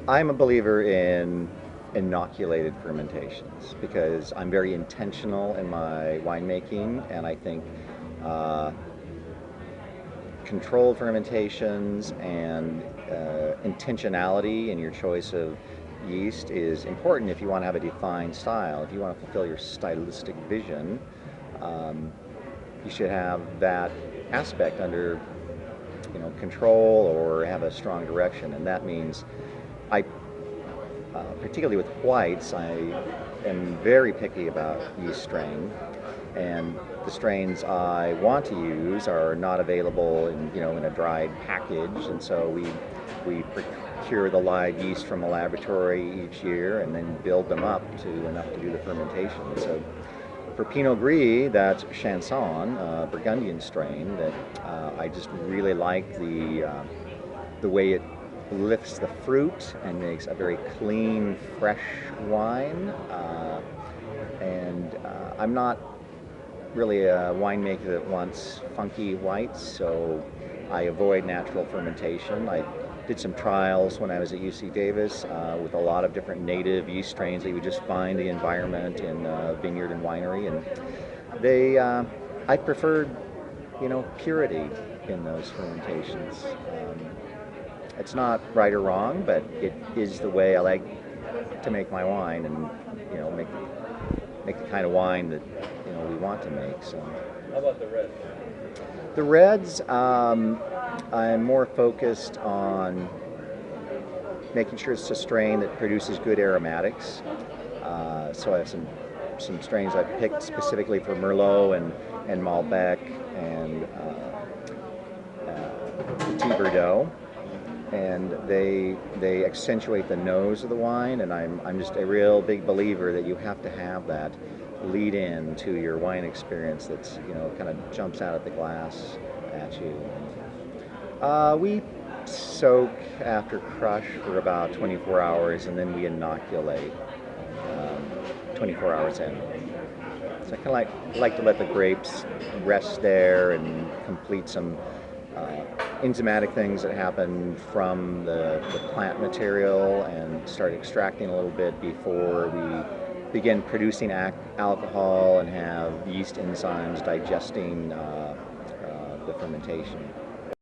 I'm a believer in inoculated fermentations because I'm very intentional in my winemaking, and I think uh, controlled fermentations and intentionality in your choice of yeast is important if you want to have a defined style. If you want to fulfill your stylistic vision, um, you should have that aspect under control or have a strong direction, and that means I particularly with whites, I am very picky about yeast strain, and the strains I want to use are not available in a dried package, and so we procure the live yeast from a laboratory each year and then build them up to enough to do the fermentation. So for Pinot Gris, that's Chanson, Burgundian strain that I just really like the way it lifts the fruit and makes a very clean, fresh wine. And I'm not really a winemaker that wants funky whites, so I avoid natural fermentation. I did some trials when I was at UC Davis with a lot of different native yeast strains that you would just find in the environment in vineyard and winery, and I preferred, purity in those fermentations. It's not right or wrong, but it is the way I like to make my wine, and make the kind of wine that we want to make. So, How about the red? the reds, I'm more focused on making sure it's a strain that produces good aromatics. So I have some strains I've picked specifically for Merlot and Malbec and Petit Verdot, and they accentuate the nose of the wine. And I'm just a real big believer that you have to have that lead in to your wine experience that's kind of jumps out at the glass at you. We soak after crush for about 24 hours, and then we inoculate 24 hours in. So I kind of like to let the grapes rest there and complete some enzymatic things that happen from the plant material, and start extracting a little bit before we begin producing alcohol and have yeast enzymes digesting the fermentation.